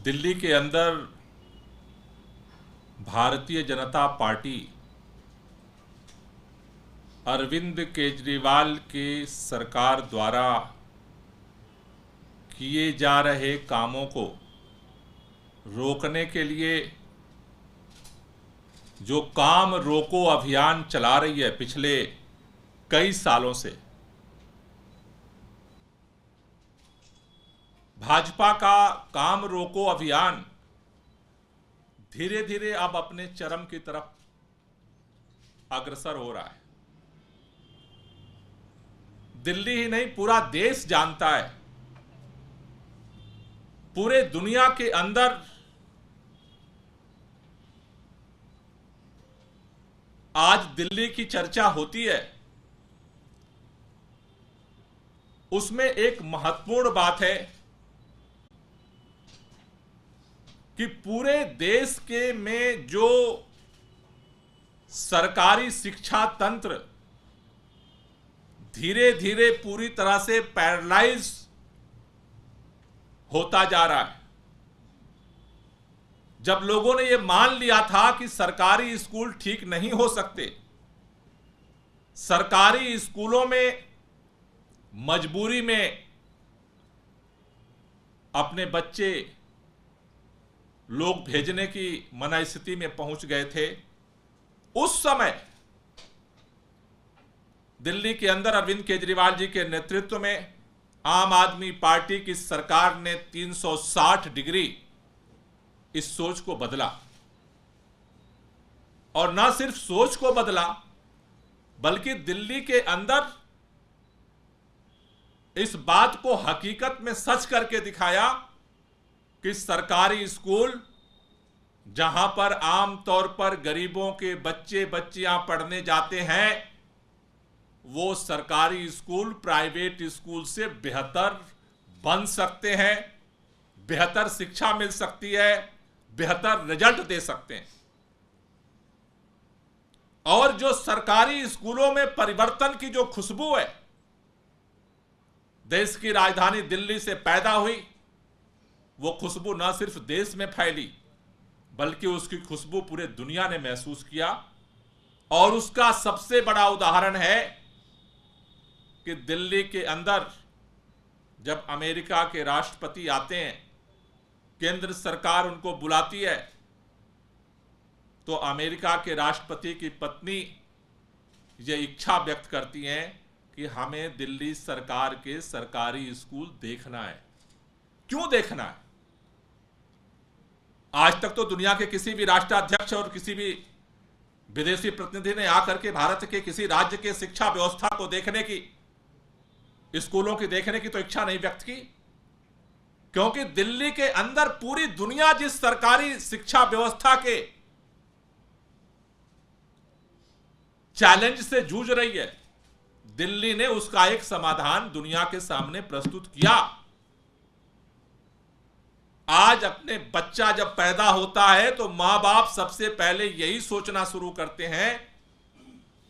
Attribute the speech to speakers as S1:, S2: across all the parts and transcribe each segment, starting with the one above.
S1: दिल्ली के अंदर भारतीय जनता पार्टी अरविंद केजरीवाल के सरकार द्वारा किए जा रहे कामों को रोकने के लिए जो काम रोको अभियान चला रही है पिछले कई सालों से, भाजपा का काम रोको अभियान धीरे धीरे अब अपने चरम की तरफ अग्रसर हो रहा है। दिल्ली ही नहीं, पूरा देश जानता है, पूरे दुनिया के अंदर आज दिल्ली की चर्चा होती है। उसमें एक महत्वपूर्ण बात है कि पूरे देश के में जो सरकारी शिक्षा तंत्र धीरे धीरे पूरी तरह से पैरालाइज होता जा रहा है। जब लोगों ने यह मान लिया था कि सरकारी स्कूल ठीक नहीं हो सकते, सरकारी स्कूलों में मजबूरी में अपने बच्चे लोग भेजने की मना स्थिति में पहुंच गए थे, उस समय दिल्ली के अंदर अरविंद केजरीवाल जी के नेतृत्व में आम आदमी पार्टी की सरकार ने 360 डिग्री इस सोच को बदला। और ना सिर्फ सोच को बदला, बल्कि दिल्ली के अंदर इस बात को हकीकत में सच करके दिखाया कि सरकारी स्कूल जहां पर आमतौर पर गरीबों के बच्चे बच्चियां पढ़ने जाते हैं, वो सरकारी स्कूल प्राइवेट स्कूल से बेहतर बन सकते हैं, बेहतर शिक्षा मिल सकती है, बेहतर रिजल्ट दे सकते हैं। और जो सरकारी स्कूलों में परिवर्तन की जो खुशबू है, देश की राजधानी दिल्ली से पैदा हुई, वो खुशबू न सिर्फ देश में फैली, बल्कि उसकी खुशबू पूरे दुनिया ने महसूस किया। और उसका सबसे बड़ा उदाहरण है कि दिल्ली के अंदर जब अमेरिका के राष्ट्रपति आते हैं, केंद्र सरकार उनको बुलाती है, तो अमेरिका के राष्ट्रपति की पत्नी ये इच्छा व्यक्त करती हैं कि हमें दिल्ली सरकार के सरकारी स्कूल देखना है। क्यों देखना है? आज तक तो दुनिया के किसी भी राष्ट्राध्यक्ष और किसी भी विदेशी प्रतिनिधि ने आकर के भारत के किसी राज्य के शिक्षा व्यवस्था को देखने की, स्कूलों की देखने की तो इच्छा नहीं व्यक्त की, क्योंकि दिल्ली के अंदर पूरी दुनिया जिस सरकारी शिक्षा व्यवस्था के चैलेंज से जूझ रही है, दिल्ली ने उसका एक समाधान दुनिया के सामने प्रस्तुत किया। आज अपने बच्चा जब पैदा होता है तो मां बाप सबसे पहले यही सोचना शुरू करते हैं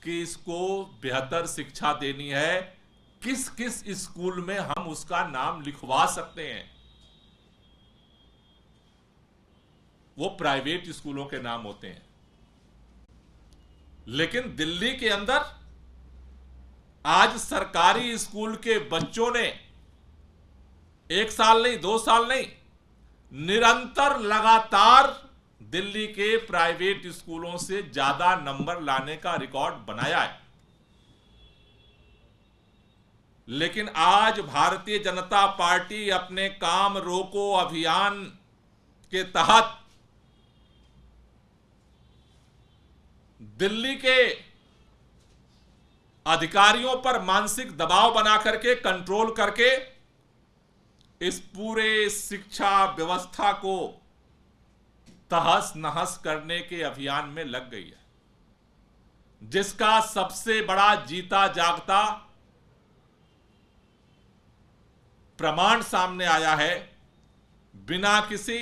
S1: कि इसको बेहतर शिक्षा देनी है, किस किस स्कूल में हम उसका नाम लिखवा सकते हैं। वो प्राइवेट स्कूलों के नाम होते हैं। लेकिन दिल्ली के अंदर आज सरकारी स्कूल के बच्चों ने 1 साल नहीं, 2 साल नहीं, निरंतर लगातार दिल्ली के प्राइवेट स्कूलों से ज्यादा नंबर लाने का रिकॉर्ड बनाया है। लेकिन आज भारतीय जनता पार्टी अपने काम रोको अभियान के तहत दिल्ली के अधिकारियों पर मानसिक दबाव बना करके, कंट्रोल करके इस पूरे शिक्षा व्यवस्था को तहस नहस करने के अभियान में लग गई है, जिसका सबसे बड़ा जीता जागता प्रमाण सामने आया है। बिना किसी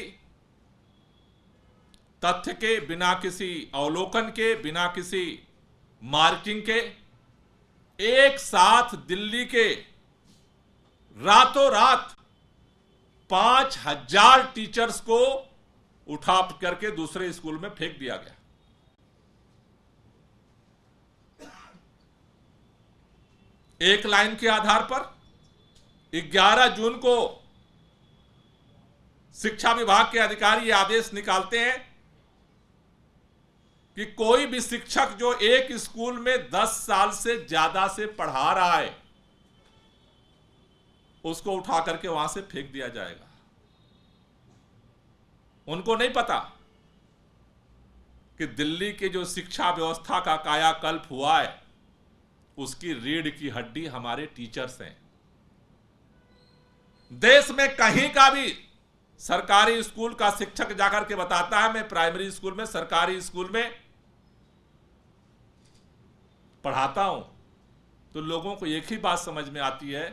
S1: तथ्य के, बिना किसी अवलोकन के, बिना किसी मार्किंग के, एक साथ दिल्ली के रातों रात 5,000 टीचर्स को उठा करके दूसरे स्कूल में फेंक दिया गया। एक लाइन के आधार पर 11 जून को शिक्षा विभाग के अधिकारी ये आदेश निकालते हैं कि कोई भी शिक्षक जो एक स्कूल में 10 साल से ज्यादा से पढ़ा रहा है उसको उठा करके वहां से फेंक दिया जाएगा। उनको नहीं पता कि दिल्ली के जो शिक्षा व्यवस्था का कायाकल्प हुआ है उसकी रीढ़ की हड्डी हमारे टीचर्स हैं। देश में कहीं का भी सरकारी स्कूल का शिक्षक जाकर के बताता है मैं प्राइमरी स्कूल में, सरकारी स्कूल में पढ़ाता हूं, तो लोगों को एक ही बात समझ में आती है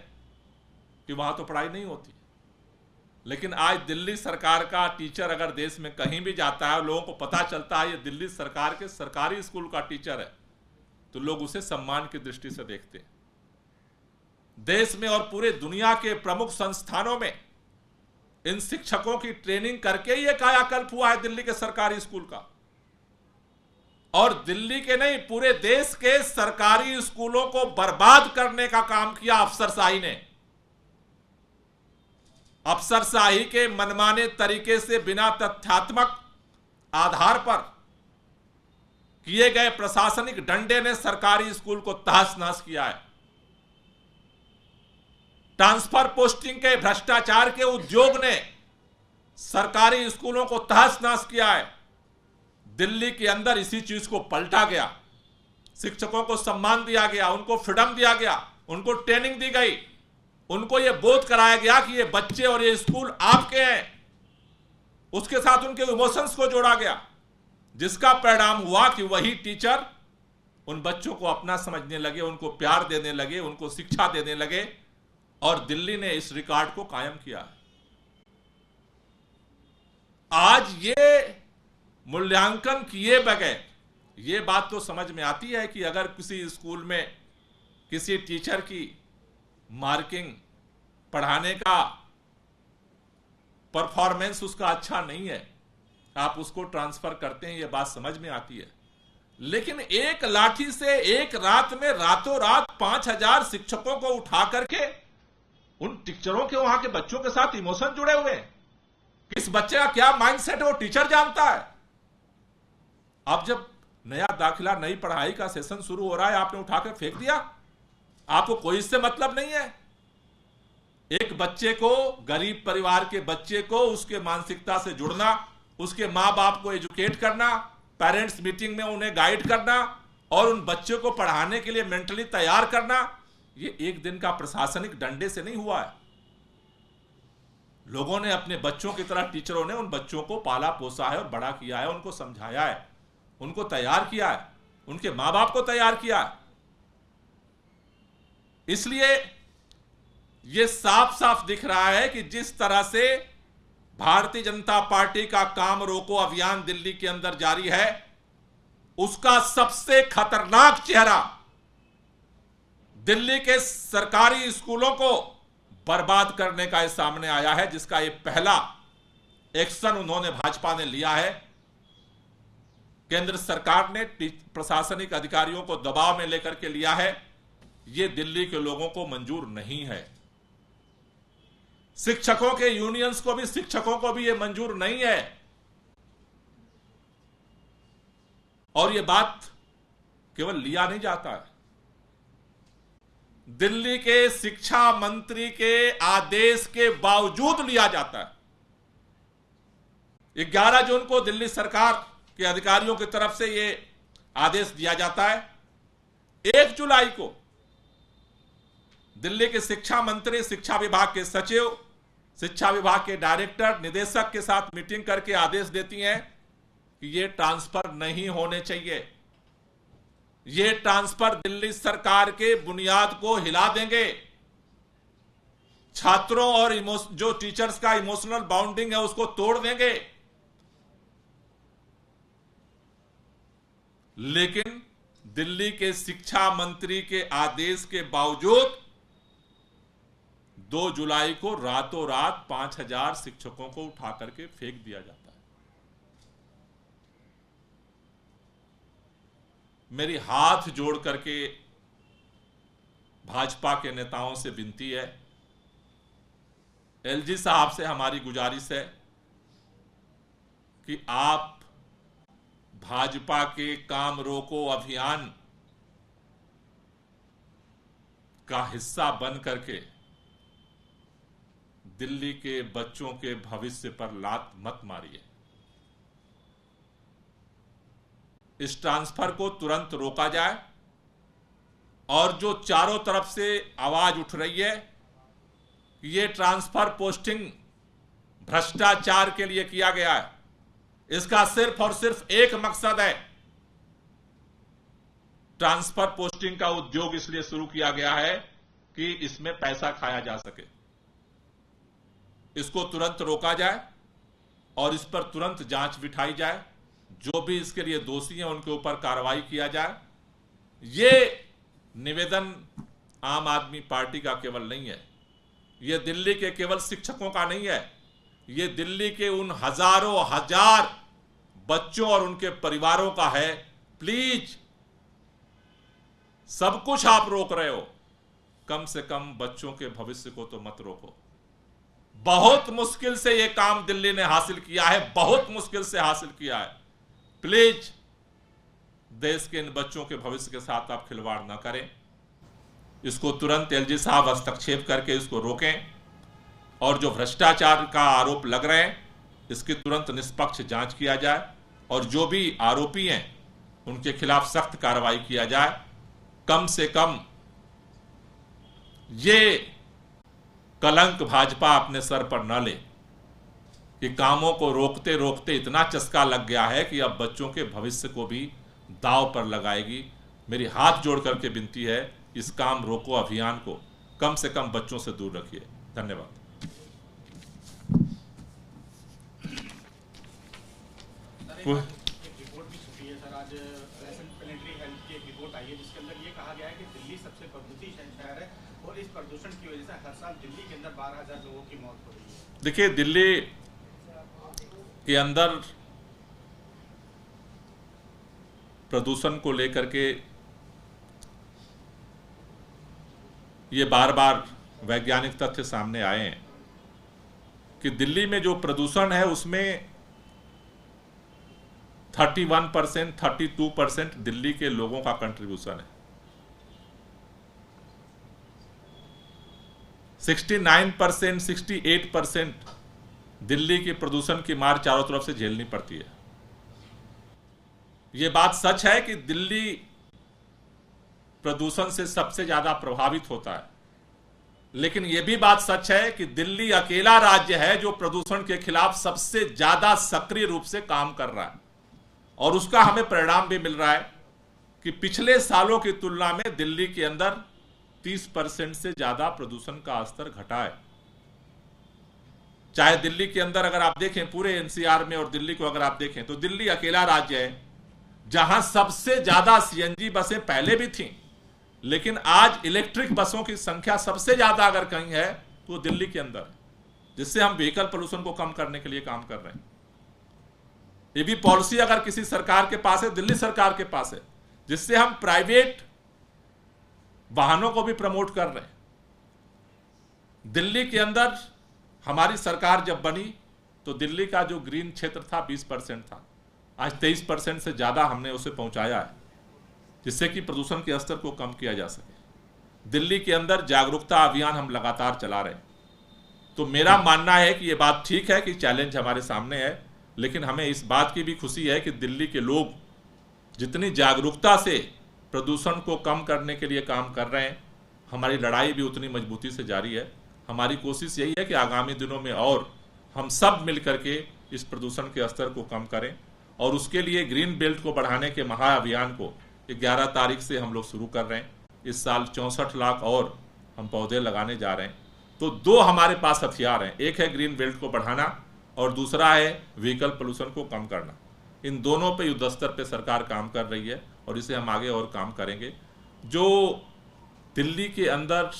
S1: कि वहां तो पढ़ाई नहीं होती। लेकिन आज दिल्ली सरकार का टीचर अगर देश में कहीं भी जाता है, लोगों को पता चलता है ये दिल्ली सरकार के सरकारी स्कूल का टीचर है, तो लोग उसे सम्मान की दृष्टि से देखते हैं। देश में और पूरे दुनिया के प्रमुख संस्थानों में इन शिक्षकों की ट्रेनिंग करके यह कायाकल्प हुआ है दिल्ली के सरकारी स्कूल का। और दिल्ली के नहीं, पूरे देश के सरकारी स्कूलों को बर्बाद करने का काम किया अफसरशाही ने। अफसरशाही के मनमाने तरीके से बिना तथ्यात्मक आधार पर किए गए प्रशासनिक डंडे ने सरकारी स्कूल को तहस नहस किया है। ट्रांसफर पोस्टिंग के भ्रष्टाचार के उद्योग ने सरकारी स्कूलों को तहस नहस किया है। दिल्ली के अंदर इसी चीज को पलटा गया। शिक्षकों को सम्मान दिया गया, उनको फ्रीडम दिया गया, उनको ट्रेनिंग दी गई, उनको यह बोध कराया गया कि ये बच्चे और ये स्कूल आपके हैं। उसके साथ उनके इमोशंस को जोड़ा गया, जिसका परिणाम हुआ कि वही टीचर उन बच्चों को अपना समझने लगे, उनको प्यार देने लगे, उनको शिक्षा देने लगे, और दिल्ली ने इस रिकॉर्ड को कायम किया। आज ये मूल्यांकन किए बगैर ये बात तो समझ में आती है कि अगर किसी स्कूल में किसी टीचर की मार्किंग, पढ़ाने का परफॉर्मेंस उसका अच्छा नहीं है, आप उसको ट्रांसफर करते हैं, ये बात समझ में आती है। लेकिन एक लाठी से एक रात में रातों रात 5,000 शिक्षकों को उठा करके उन टीचरों के, वहां के बच्चों के साथ इमोशन जुड़े हुए हैं। किस बच्चे का क्या माइंडसेट है वो टीचर जानता है। अब जब नया दाखिला, नई पढ़ाई का सेशन शुरू हो रहा है, आपने उठाकर फेंक दिया, आपको कोई इससे मतलब नहीं है। एक बच्चे को, गरीब परिवार के बच्चे को उसके मानसिकता से जुड़ना, उसके मां बाप को एजुकेट करना, पेरेंट्स मीटिंग में उन्हें गाइड करना और उन बच्चों को पढ़ाने के लिए मेंटली तैयार करना, ये एक दिन का प्रशासनिक डंडे से नहीं हुआ है। लोगों ने अपने बच्चों की तरह, टीचरों ने उन बच्चों को पाला पोसा है और बड़ा किया है, उनको समझाया है, उनको तैयार किया है, उनके मां बाप को तैयार किया है। इसलिए यह साफ साफ दिख रहा है कि जिस तरह से भारतीय जनता पार्टी का काम रोको अभियान दिल्ली के अंदर जारी है, उसका सबसे खतरनाक चेहरा दिल्ली के सरकारी स्कूलों को बर्बाद करने का सामने आया है, जिसका ये पहला एक्शन उन्होंने, भाजपा ने लिया है। केंद्र सरकार ने प्रशासनिक अधिकारियों को दबाव में लेकर के लिया है। ये दिल्ली के लोगों को मंजूर नहीं है। शिक्षकों के यूनियंस को भी, शिक्षकों को भी ये मंजूर नहीं है। और ये बात केवल लिया नहीं जाता है, दिल्ली के शिक्षा मंत्री के आदेश के बावजूद लिया जाता है। 11 जून को दिल्ली सरकार के अधिकारियों की तरफ से यह आदेश दिया जाता है। 1 जुलाई को दिल्ली के शिक्षा मंत्री, शिक्षा विभाग के सचिव, शिक्षा विभाग के डायरेक्टर, निदेशक के साथ मीटिंग करके आदेश देती हैं कि ये ट्रांसफर नहीं होने चाहिए। ये ट्रांसफर दिल्ली सरकार के बुनियाद को हिला देंगे। छात्रों और जो टीचर्स का इमोशनल बाउंडिंग है उसको तोड़ देंगे। लेकिन दिल्ली के शिक्षा मंत्री के आदेश के बावजूद 2 जुलाई को रातों रात 5,000 शिक्षकों को उठा करके फेंक दिया जाता है। मेरी हाथ जोड़ करके भाजपा के नेताओं से विनती है, एलजी साहब से हमारी गुजारिश है कि आप भाजपा के काम रोको अभियान का हिस्सा बन करके दिल्ली के बच्चों के भविष्य पर लात मत मारिए। इस ट्रांसफर को तुरंत रोका जाए और जो चारों तरफ से आवाज उठ रही है ये ट्रांसफर पोस्टिंग भ्रष्टाचार के लिए किया गया है, इसका सिर्फ और सिर्फ एक मकसद है। ट्रांसफर पोस्टिंग का उद्योग इसलिए शुरू किया गया है कि इसमें पैसा खाया जा सके। इसको तुरंत रोका जाए और इस पर तुरंत जांच बिठाई जाए। जो भी इसके लिए दोषी हैं उनके ऊपर कार्रवाई किया जाए। ये निवेदन आम आदमी पार्टी का केवल नहीं है, ये दिल्ली के केवल शिक्षकों का नहीं है, ये दिल्ली के उन हजारों हजार बच्चों और उनके परिवारों का है। प्लीज, सब कुछ आप रोक रहे हो, कम से कम बच्चों के भविष्य को तो मत रोको। बहुत मुश्किल से यह काम दिल्ली ने हासिल किया है, बहुत मुश्किल से हासिल किया है। प्लीज, देश के इन बच्चों के भविष्य के साथ आप खिलवाड़ ना करें। इसको तुरंत एलजी साहब हस्तक्षेप करके इसको रोकें और जो भ्रष्टाचार का आरोप लग रहे हैं इसकी तुरंत निष्पक्ष जांच किया जाए और जो भी आरोपी हैं उनके खिलाफ सख्त कार्रवाई किया जाए। कम से कम ये कलंक भाजपा अपने सर पर न ले कि कामों को रोकते रोकते इतना चस्का लग गया है कि अब बच्चों के भविष्य को भी दांव पर लगाएगी। मेरी हाथ जोड़ करके विनती है, इस काम रोको अभियान को कम से कम बच्चों से दूर रखिए। धन्यवाद।
S2: एक रिपोर्ट भी छपी है सर, आज प्लेनेटरी हेल्थ की एक रिपोर्ट आई है जिसके अंदर ये कहा गया है कि दिल्ली सबसे प्रदूषित शहर है और इस प्रदूषण की वजह से हर साल दिल्ली के अंदर 12,000 लोगों की मौत हो रही है।
S1: देखिए, दिल्ली के अंदर प्रदूषण को लेकर के ये बार बार वैज्ञानिक तथ्य सामने आए हैं कि दिल्ली में जो प्रदूषण है उसमें 31%, 32% दिल्ली के लोगों का कंट्रीब्यूशन है। 69%, 68% दिल्ली की प्रदूषण की मार चारों तरफ से झेलनी पड़ती है। यह बात सच है कि दिल्ली प्रदूषण से सबसे ज्यादा प्रभावित होता है, लेकिन यह भी बात सच है कि दिल्ली अकेला राज्य है जो प्रदूषण के खिलाफ सबसे ज्यादा सक्रिय रूप से काम कर रहा है और उसका हमें परिणाम भी मिल रहा है कि पिछले सालों की तुलना में दिल्ली के अंदर 30% से ज्यादा प्रदूषण का स्तर घटा है। चाहे दिल्ली के अंदर अगर आप देखें पूरे एनसीआर में और दिल्ली को अगर आप देखें तो दिल्ली अकेला राज्य है जहां सबसे ज्यादा सीएनजी बसें पहले भी थीं, लेकिन आज इलेक्ट्रिक बसों की संख्या सबसे ज्यादा अगर कहीं है तो दिल्ली के अंदर है, जिससे हम व्हीकल पोल्यूशन को कम करने के लिए काम कर रहे हैं। ये भी पॉलिसी अगर किसी सरकार के पास है, दिल्ली सरकार के पास है, जिससे हम प्राइवेट वाहनों को भी प्रमोट कर रहे हैं। दिल्ली के अंदर हमारी सरकार जब बनी तो दिल्ली का जो ग्रीन क्षेत्र था 20% था, आज 23% से ज्यादा हमने उसे पहुंचाया है, जिससे कि प्रदूषण के स्तर को कम किया जा सके। दिल्ली के अंदर जागरूकता अभियान हम लगातार चला रहे हैं। तो मेरा मानना है कि यह बात ठीक है कि चैलेंज हमारे सामने है, लेकिन हमें इस बात की भी खुशी है कि दिल्ली के लोग जितनी जागरूकता से प्रदूषण को कम करने के लिए काम कर रहे हैं, हमारी लड़ाई भी उतनी मजबूती से जारी है। हमारी कोशिश यही है कि आगामी दिनों में और हम सब मिलकर के इस प्रदूषण के स्तर को कम करें और उसके लिए ग्रीन बेल्ट को बढ़ाने के महाअभियान को 11 तारीख से हम लोग शुरू कर रहे हैं। इस साल 64 लाख और हम पौधे लगाने जा रहे हैं। तो दो हमारे पास हथियार हैं, एक है ग्रीन बेल्ट को बढ़ाना और दूसरा है व्हीकल पोल्यूशन को कम करना। इन दोनों पे युद्ध स्तर पे सरकार काम कर रही है और इसे हम आगे और काम करेंगे। जो दिल्ली के अंदर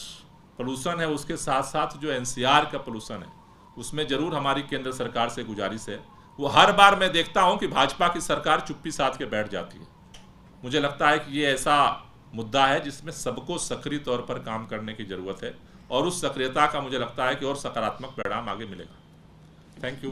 S1: पोल्यूशन है उसके साथ साथ जो एनसीआर का पोल्यूशन है उसमें जरूर हमारी केंद्र सरकार से गुजारिश है। वो हर बार मैं देखता हूं कि भाजपा की सरकार चुप्पी साध के बैठ जाती है। मुझे लगता है कि ये ऐसा मुद्दा है जिसमें सबको सक्रिय तौर पर काम करने की जरूरत है और उस सक्रियता का मुझे लगता है कि और सकारात्मक परिणाम आगे मिलेगा। Thank you.